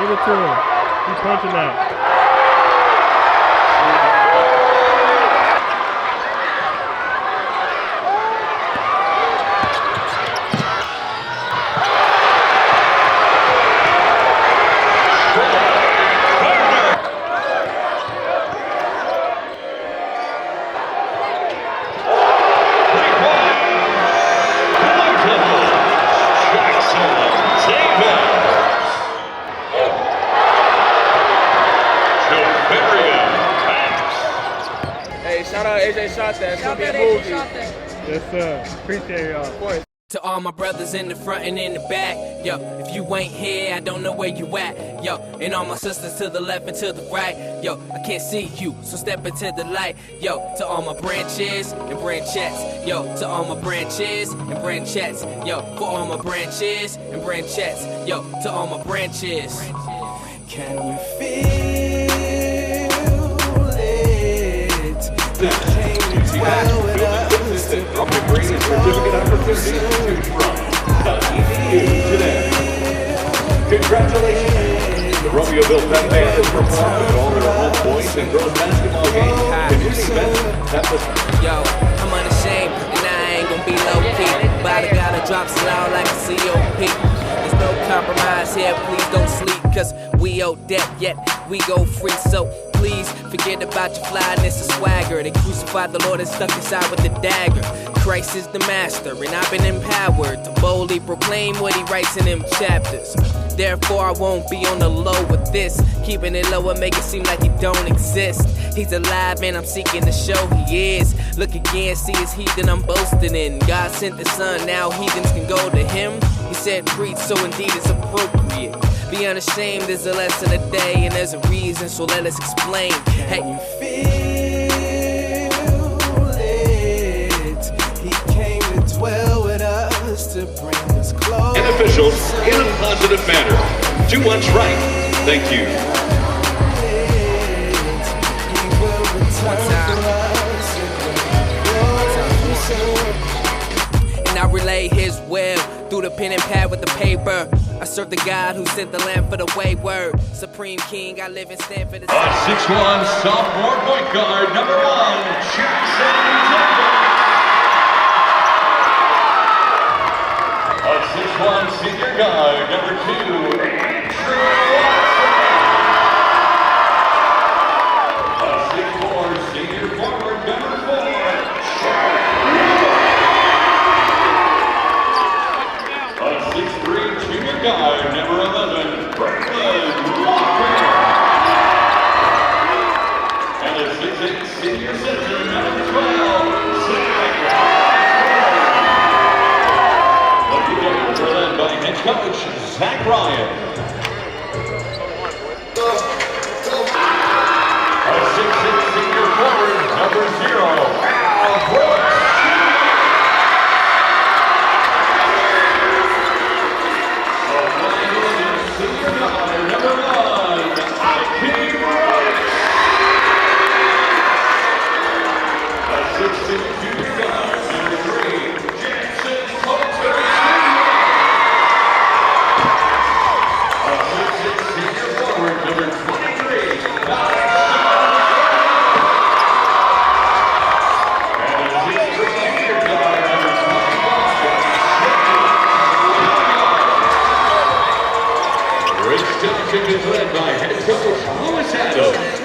Give it to him. Keep punching that. Shout out ajshotdat. It's gonna be a movie. Yes, sir. Appreciate y'all. Of course. To all my brothers in the front and in the back, yo, if you ain't here, I don't know where you at, yo, and all my sisters to the left and to the right, yo, I can't see you, so step into the light, yo, to all my branches and branchettes, yo, to all my branches and branchettes, yo, for all my branches and branchettes, yo, to all my branches. Can you feel it? Well, with us From the greatest certificate opportunity to choose from. Today. Congratulations! The Romeoville Pep Band is performing at all their home boys and girls basketball games, community events, Yo, I'm unashamed, and I ain't gonna be low-key. But I gotta drop some loud like a COP. There's no compromise here, please don't sleep, cause we owe debt, yet we go free, so please forget about your flyness and swagger. They crucified the Lord and stuck inside with the dagger. Christ is the master, and I've been empowered to boldly proclaim what he writes in them chapters. Therefore, I won't be on the low with this, keeping it low and make it seem like he don't exist. He's alive and I'm seeking to show he is. Look again, see his heathen I'm boasting in. God sent the son, now heathens can go to him. He said preach, so indeed it's appropriate. Be unashamed, there's a lesson a day, and there's a reason, so let us explain. Hey, you feel it? He came to dwell with us to bring us close. and officials in a positive manner. Do what's right. Thank you. And I relay his will through the pen and pad with the paper. I serve the God who sent the lamb for the wayward. Supreme King, I live and stand for the 6'1" sophomore point guard, number 1, Jackson Tucker. A 6'1" senior guard, number 2, Andrew Watson. A 6'4" senior forward, number 4, Charlie. A 6'3" junior guard, number 11, Brandon Walker. And a 6'8" senior citizen, number 12, Zach. The Bulldogs are led by head coach Zach Ryan. A 6'6" senior forward, number 0, Al Brooks. A 5'11" senior guard, number 1, Ike Brooks. A 6'6" junior guard, number 3, Jackson Coulter. A 6'6" senior forward, number 23, Alex. And a 6'3" junior guard, number 25, Rich Township is led by head coach Louis Adams.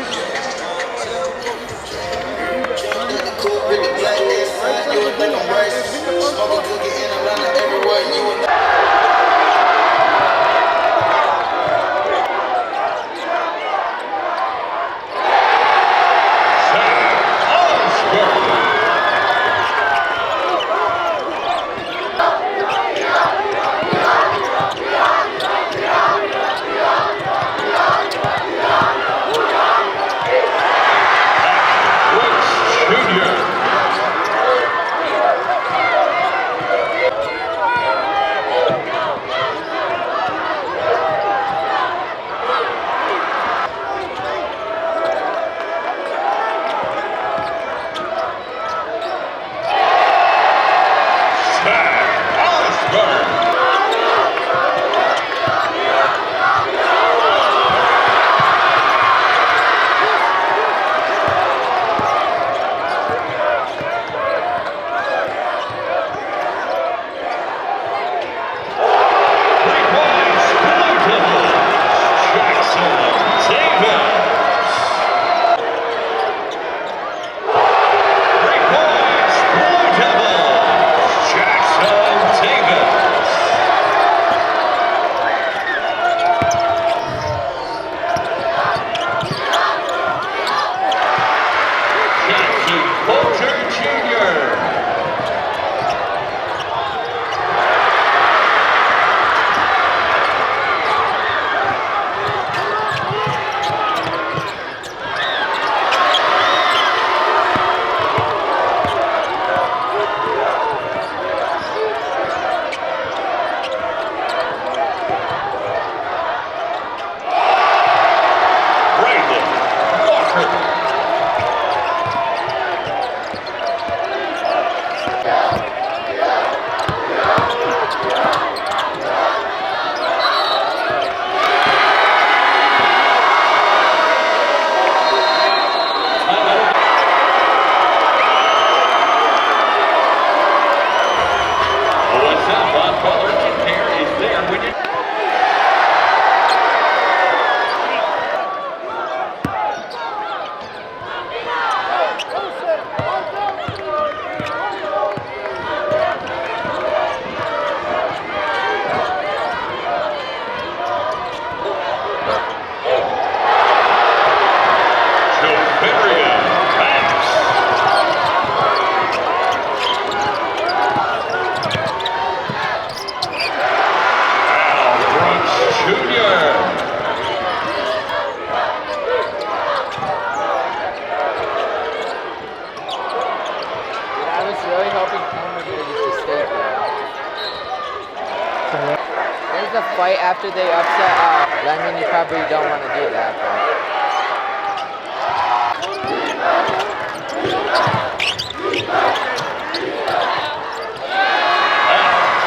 after they upset, I mean, you probably don't want to do that,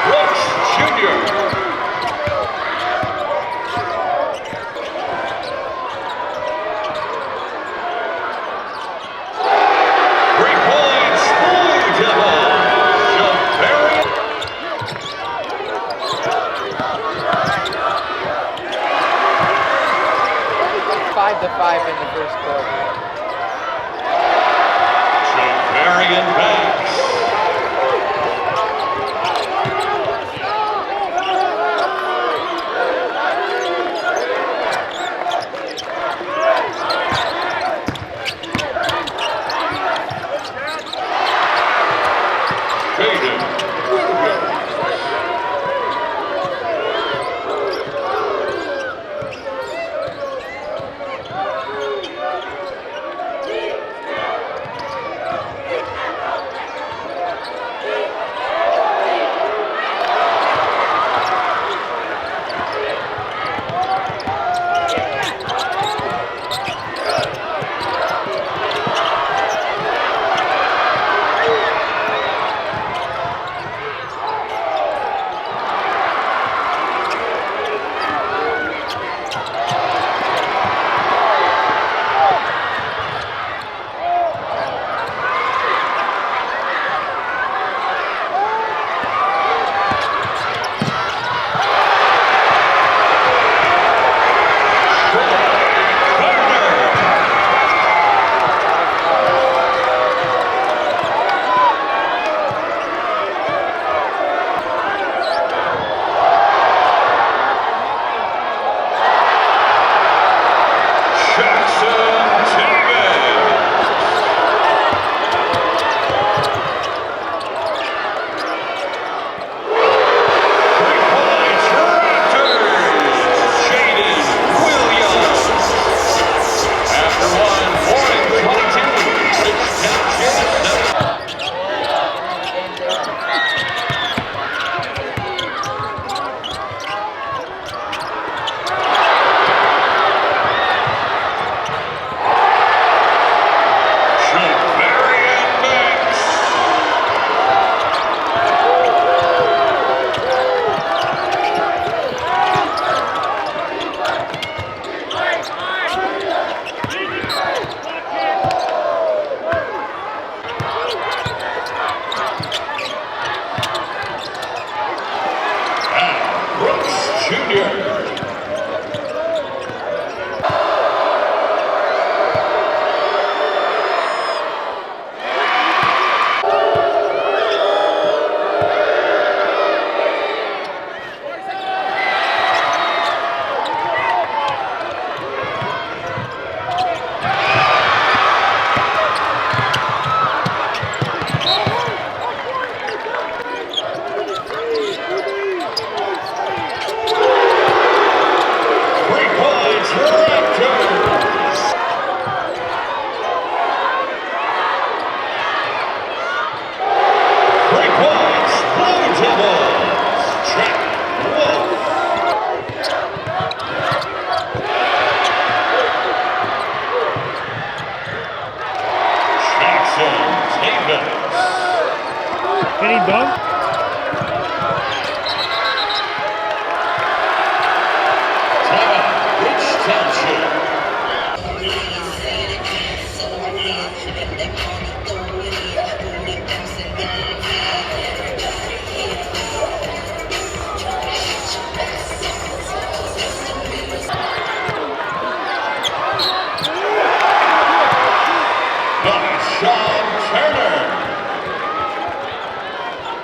Brooks Jr. but 5-5 in the first quarter. Javarian Banks. Can he dunk? Township.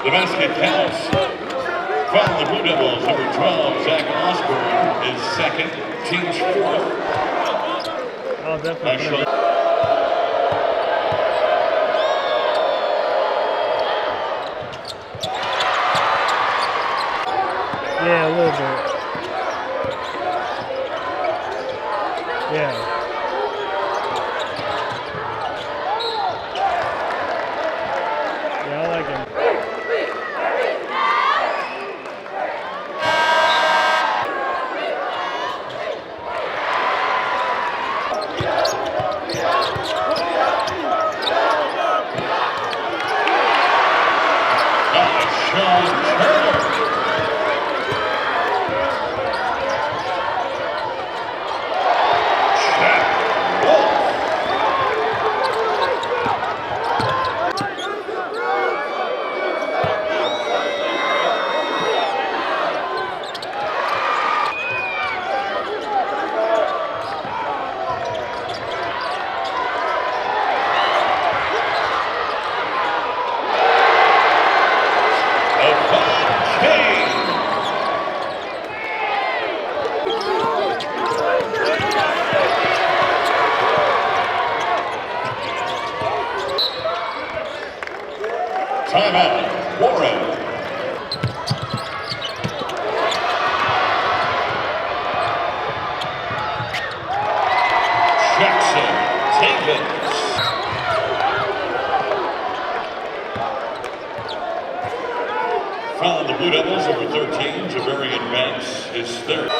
The basket counts. From the Blue Devils, number 12, Zach Osborne, is second, team's fourth. Oh, definitely. Yeah, a little bit. Yeah. Yeah, I like him. timeout, Warren. Jackson, taken. Foul the Blue Devils over 13. Javarian Banks, his third.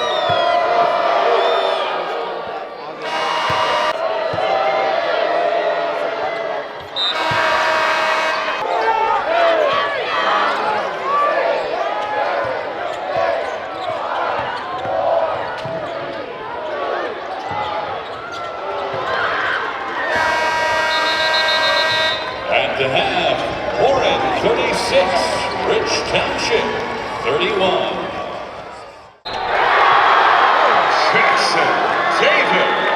At the half, Warren 36, Rich Township 31. Jackson Davis.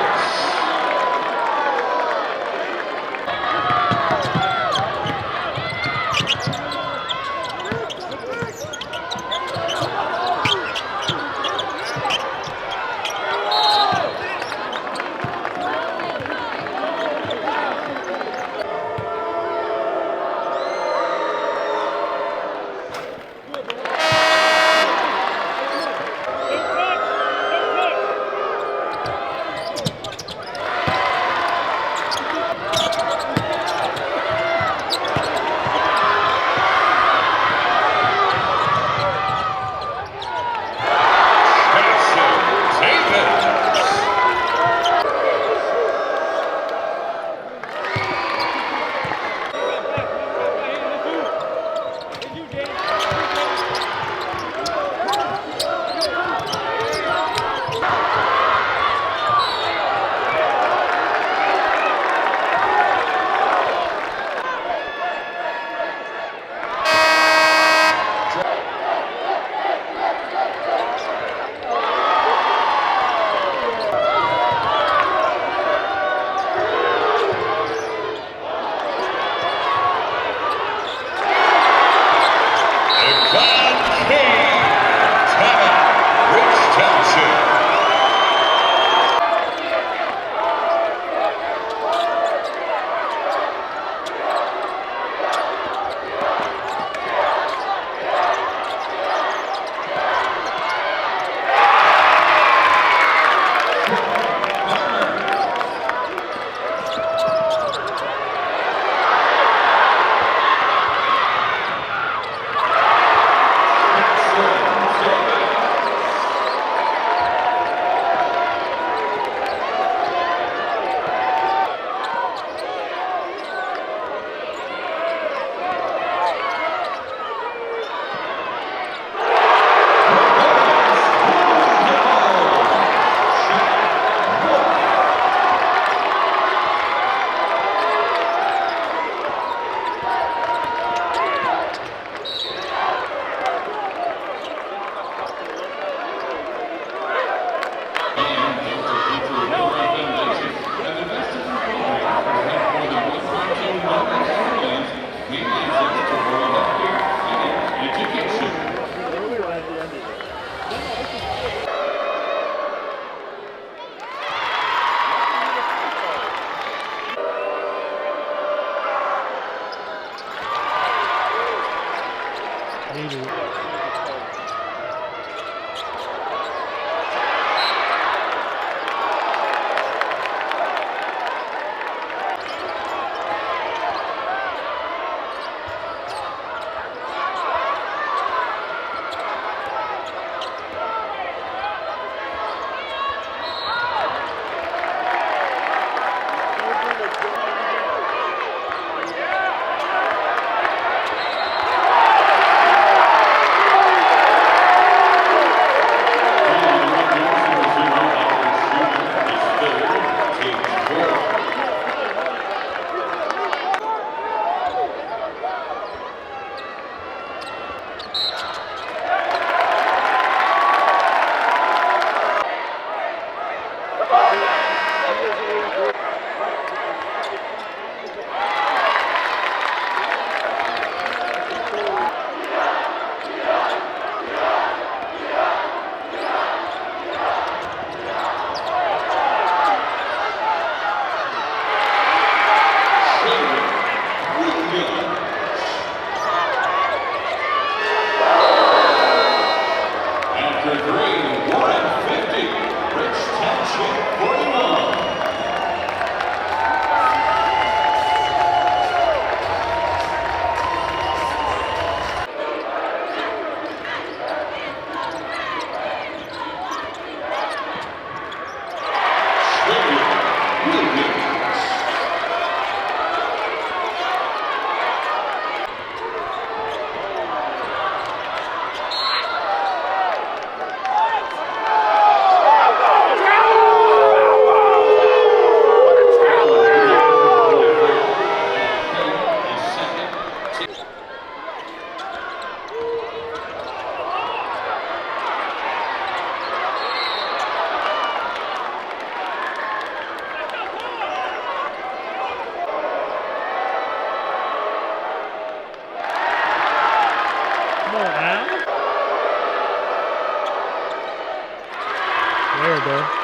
There we go.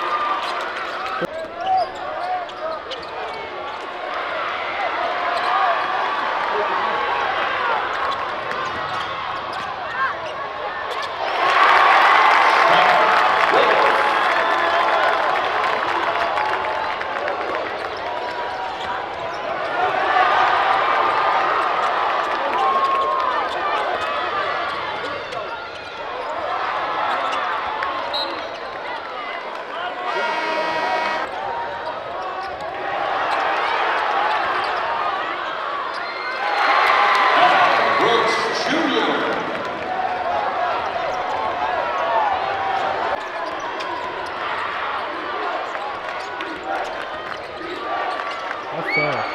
That's tough.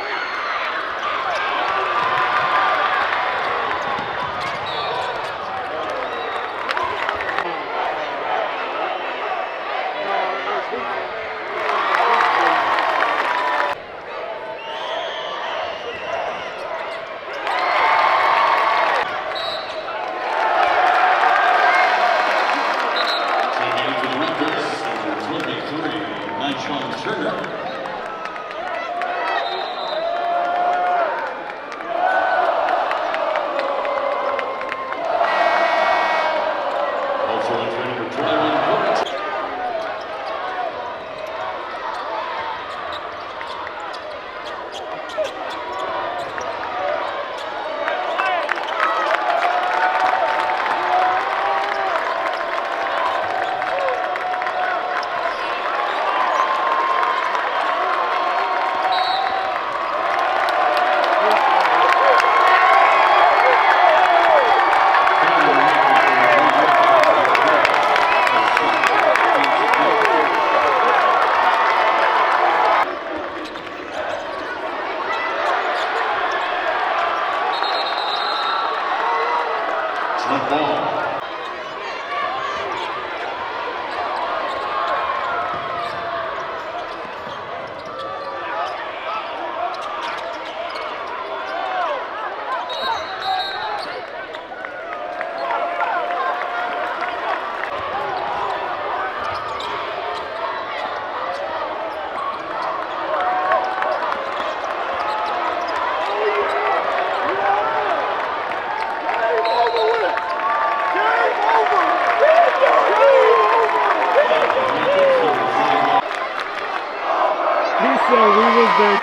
So we was there.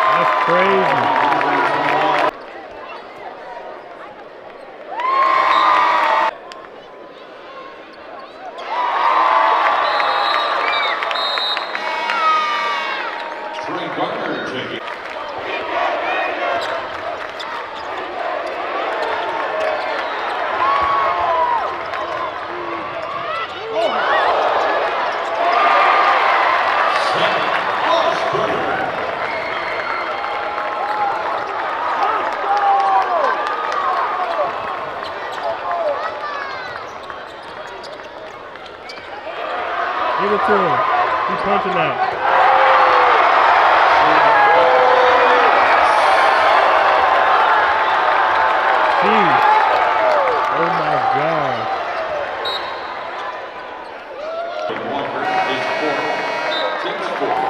That's crazy. Give it to him. He's punching that. Jeez. Oh my God. Walker is fourth. Team's fourth.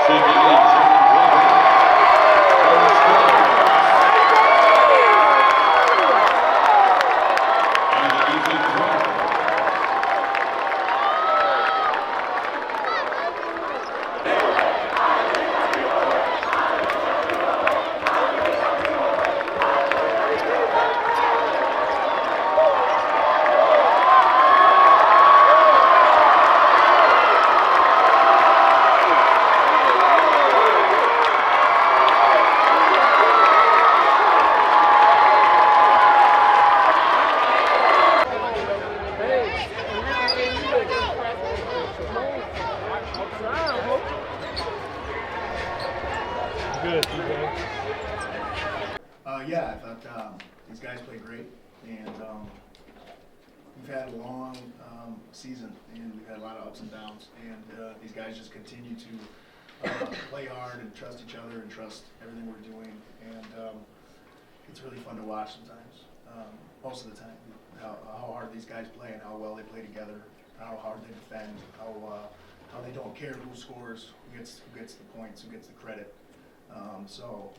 Taking lead, Jimmy Walker. And Ethan Clark. Good, TJ. Yeah, I thought these guys played great, and we've had a long season, and we've had a lot of ups and downs, and these guys just continue to play hard and trust each other and trust everything we're doing, and it's really fun to watch sometimes. Most of the time, how hard these guys play and how well they play together, how hard they defend, how they don't care who scores, who gets the points, who gets the credit. So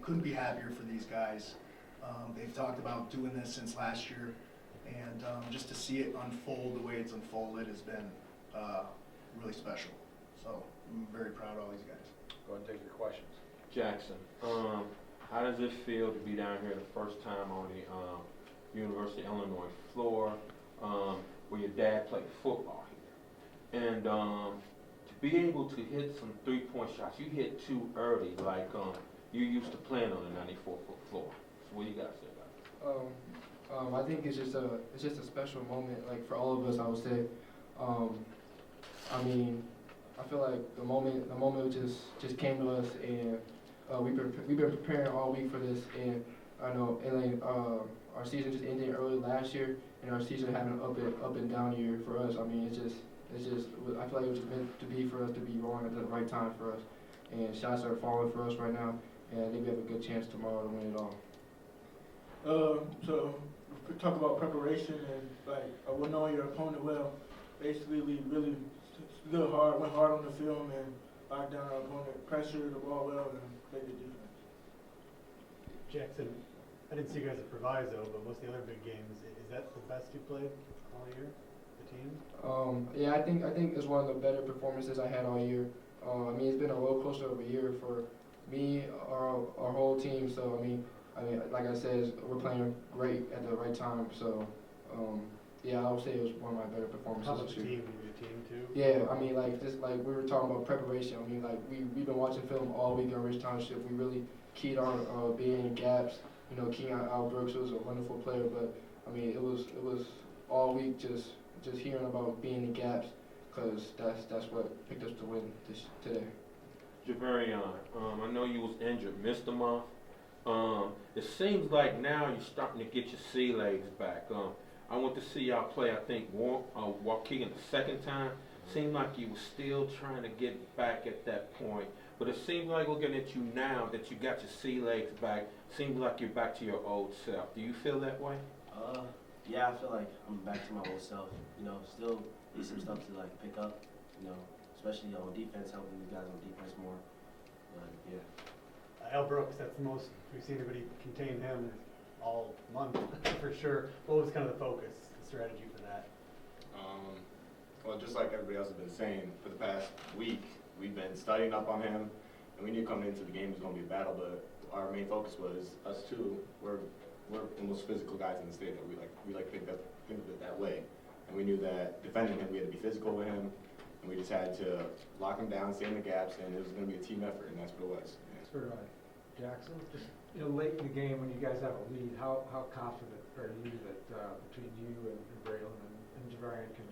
couldn't be happier for these guys. They've talked about doing this since last year, and just to see it unfold the way it's unfolded has been really special. So I'm very proud of all these guys. Go ahead and take your questions. Jackson, how does it feel to be down here the first time on the University of Illinois floor, where your dad played football here? And to be able to hit some three-point shots, you hit too early, like you used to playing on the 94-foot floor. So what do you guys say about it? I think it's just a special moment, like for all of us, I would say. I mean, I feel like the moment just came to us, and we've been preparing all week for this, and I know, and like our season just ended early last year, and our season having an up and down year for us. I mean, it's just I feel like it was just meant to be for us to be wrong at the right time for us, and shots are falling for us right now, and I think we have a good chance tomorrow to win it all. So we talk about preparation and like we'll know your opponent well. Basically, we really went hard on the film and locked down our opponent, pressured the ball well, and played the defense. Jackson, I didn't see you guys at Proviso, but most of the other big games, is that the best you played all year, the team? Yeah, I think it's one of the better performances I had all year. I mean, it's been a roller coaster of a year for me, our whole team. So I mean, like I said, we're playing great at the right time. So yeah, I would say it was one of my better performances. How about this the year. team? Your team too? Yeah, I mean, like just like we were talking about preparation. I mean, like we've been watching film all week on Rich Township. We really keyed on being in gaps. You know, keying on Al Brooks was a wonderful player, but I mean, it was all week just hearing about being in gaps, because that's what picked us to win today. Javarion, I know you was injured, missed a month. It seems like now you're starting to get your sea legs back. I went to see y'all play, I think, Waukegan the second time. Seemed like you were still trying to get back at that point. But it seems like looking at you now that you got your sea legs back, seems like you're back to your old self. Do you feel that way? Yeah, I feel like I'm back to my old self. You know, still need some stuff to like pick up. You know, especially on defense, helping you guys on defense more. But yeah. Al Brooks, that's the most we've seen anybody contain him all month for sure. What was kind of the focus, the strategy for that? Well, just like everybody else has been saying, for the past week, we've been studying up on him, and we knew coming into the game it was going to be a battle, but our main focus was us two. We're the most physical guys in the state. That we think of it that way, and we knew that defending him, we had to be physical with him, and we just had to lock him down, stay in the gaps, and it was going to be a team effort, and that's what it was. Yeah. For Jackson, just late in the game when you guys have a lead, how confident are you that between you and Braylon and Javarian can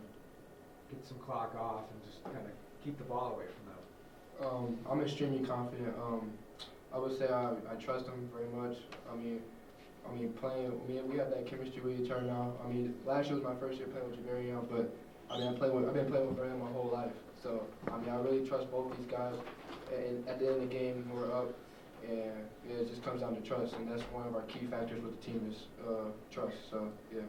get some clock off and just kind of keep the ball away from them? I'm extremely confident. I would say I trust him very much. I mean, we have that chemistry with each other now. I mean, last year was my first year playing with Javarian, but I mean, I've been playing with Braylon my whole life. So I mean, I really trust both these guys. And at the end of the game, we're up, and yeah, it just comes down to trust, and that's one of our key factors with the team is trust. So yeah.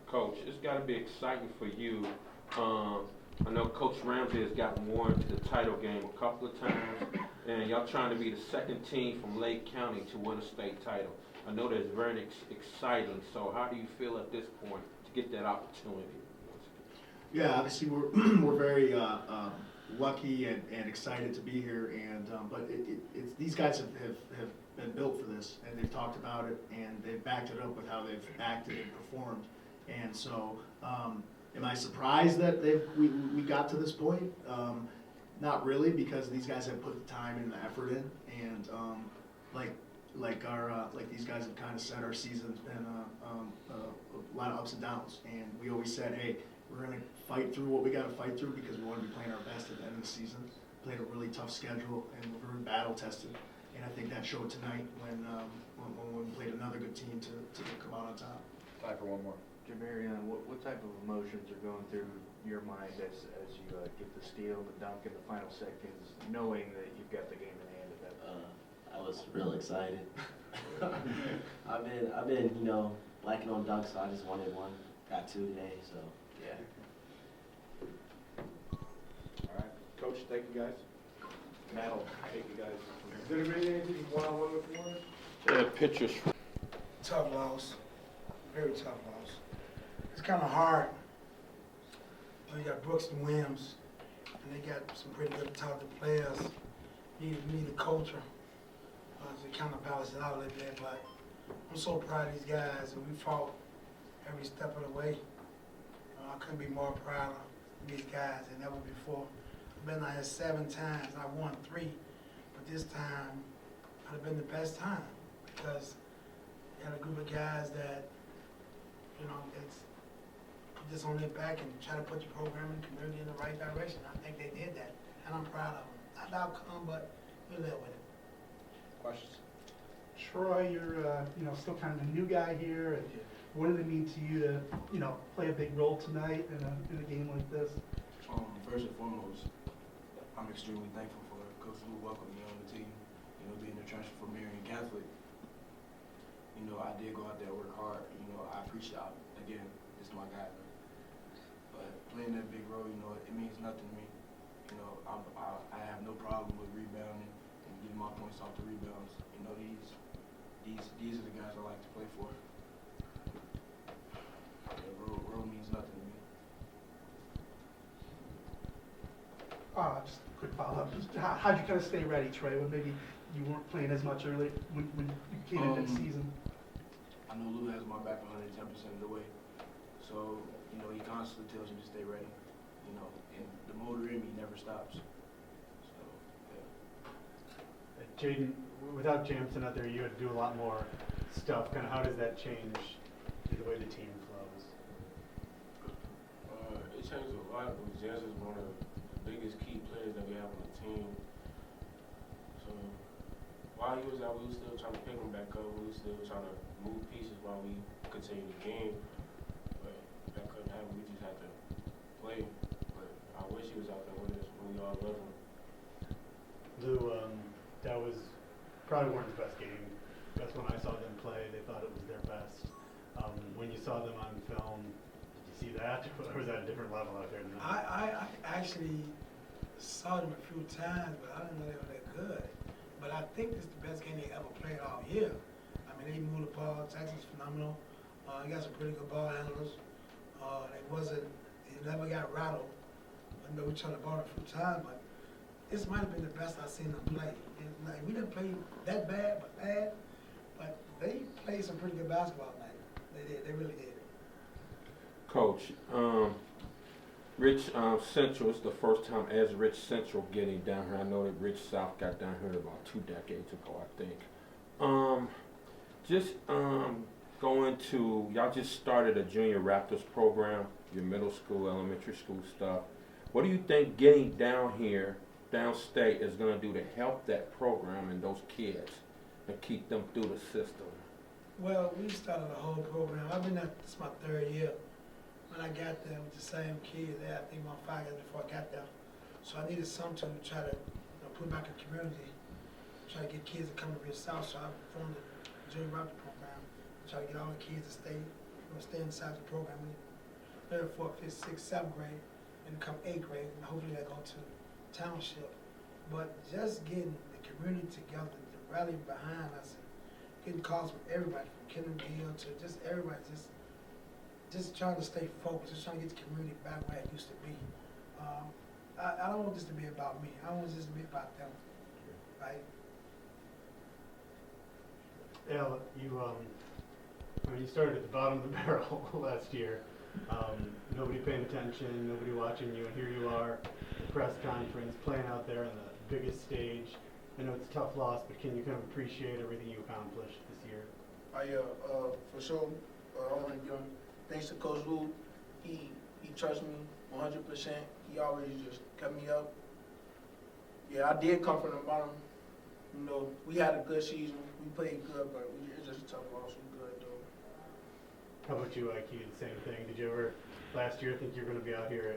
Coach, it's got to be exciting for you. I know Coach Ramsey has gotten Warren to the title game a couple of times, and y'all trying to be the second team from Lake County to win a state title. I know that's very exciting. So how do you feel at this point to get that opportunity? Yeah, obviously we're very lucky and excited to be here, and but it's these guys have been built for this, and they've talked about it, and they've backed it up with how they've acted and performed, and so am I surprised that we got to this point? Not really, because these guys have put the time and the effort in, and like these guys have kind of said, our season's been a lot of ups and downs, and we always said, hey, we're going to fight through what we got to fight through because we want to be playing our best at the end of the season. Played a really tough schedule, and we're very battle tested, and I think that showed tonight when we played another good team to come out on top. Time for one more. Javarian, what type of emotions are going through your mind as you get the steal, the dunk in the final seconds, knowing that you've got the game in hand at that point? I was real excited. I've been, liking on dunks, so I just wanted one. Got two today, so yeah. All right, Coach, thank you guys. Matt, thank you guys. Is there really anything one-on-one with one? Yeah, pictures. Tough loss, very tough loss. It's kind of hard. You got Brooks and Williams, and they got some pretty good talented players. You need a culture to kind of balance it out a little bit, but I'm so proud of these guys, and we fought every step of the way. I couldn't be more proud of these guys than ever before. I've been out here 7 times, I won 3, but this time might have been the best time because you had a group of guys that, it's put this on their back and try to put the program and community in the right direction. I think they did that, and I'm proud of them. Not the outcome, but we live with it. Questions? Troy, you're still kind of a new guy here, and what did it mean to you to play a big role tonight in a game like this? First and foremost, I'm extremely thankful for Coach Lou welcoming me on the team. Being a transfer from Marion Catholic, I did go out there and work hard. I appreciate it. Again, it's my guy. But playing that big role, it means nothing to me. I have no problem with rebounding and getting my points off the rebounds. These are the guys I like to play for. Role means nothing to me. Just a quick follow-up. How'd you kind of stay ready, Trey, when maybe you weren't playing as much early when you came into the season? I know Lou has my back 110% of the way. So, he constantly tells me to stay ready. And the motor in me never stops. So, yeah. Jaden, without Jameson out there, you had to do a lot more stuff. Kind of how does that change the way the team flows? It changed a lot. James is one of the biggest key players that we have on the team. So while he was out, we were still trying to pick him back up. We were still trying to move pieces while we continue the game. But that couldn't happen. We just had to play. But I wish he was out there with us when we all love him. Lou, that was probably Warren's best game. That's when I saw them play. They thought it was their best. When you saw them on film, did you see that? Or was that a different level out there? I actually saw them a few times, but I didn't know they were that good. But I think this is the best game they ever played all year. I mean, they moved the ball. Texas phenomenal. They got some pretty good ball handlers. They never got rattled. I know we tried to ball a few times, but this might have been the best I've seen them play. We didn't play that bad, but they played some pretty good basketball tonight. They did. They really did. Coach, Rich Central is the first time as Rich Central getting down here. I know that Rich South got down here about 2 decades ago, I think. Going to, y'all just started a Junior Raptors program, your middle school, elementary school stuff. What do you think getting down here, downstate, is going to do to help that program and those kids and keep them through the system? Well, we started a whole program. I've been at this my 3rd year. When I got there with the same kids there, I think about 5 years before I got there. So I needed something to try to put back in the community, try to get kids to come to Real South. So I formed the Junior Raptor program, try to get all the kids to stay inside the program. 3rd, 4th, 5th, 6th, 7th grade, and come 8th grade, and hopefully they go to Township. But just getting the community together, to rally behind us, and getting calls from everybody, from Kendall Gill to just everybody, just trying to stay focused, just trying to get the community back where it used to be. I don't want this to be about me. I want this to be about them, right? Al, you started at the bottom of the barrel last year. Nobody paying attention, nobody watching you, and here you are, the press conference, playing out there on the biggest stage. I know it's a tough loss, but can you kind of appreciate everything you accomplished this year? For sure. I want to give thanks to Coach Lou. He trusts me 100%. He always just cut me up. Yeah, I did come from the bottom. We had a good season. We played good, but it's just a tough loss. We good though. How about you, IQ? The same thing. Did you ever last year think you were going to be out here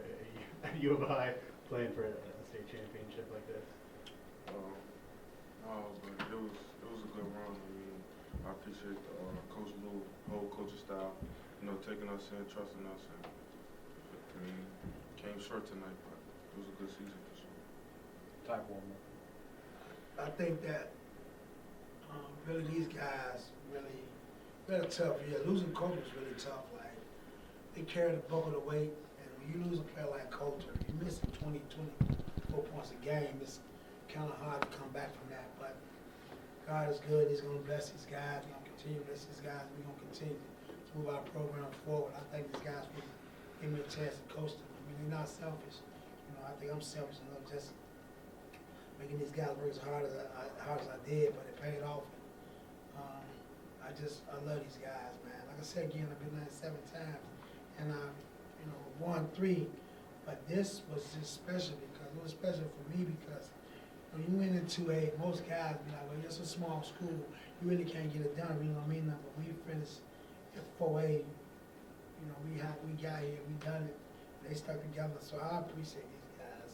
at U of I playing for a state championship like this? No, but it was a good run. I mean, I appreciate Coach Lou, whole coaching style, taking us in, trusting us, and I mean, came short tonight, but it was a good season for sure. Type one more. I think that really these guys really tough. Yeah, losing Coach was really tough. Like they carry the bulk of the weight, and when you lose a player like Coulter, you're missing 24 points a game. It's kind of hard to come back from that. But God is good. He's going to bless these guys. He's going to continue to bless these guys. We're going to continue to move our program forward. I think these guys will give me a chance to coach them. I mean, they're not selfish. I think I'm selfish enough just making these guys work as hard as I did, but it paid off. I love these guys, man. Like I said again, I've been there 7 times, and I, won 3. But this was just special because it was special for me because when you went into 2A, most guys be like, well, it's a small school, you really can't get it done. We don't mean nothing. But we finished at 4A. We got here, we done it. They stuck together, so I appreciate these guys.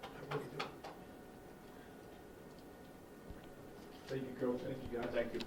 I really do. Thank you, Coach. Thank you, guys. Thank you.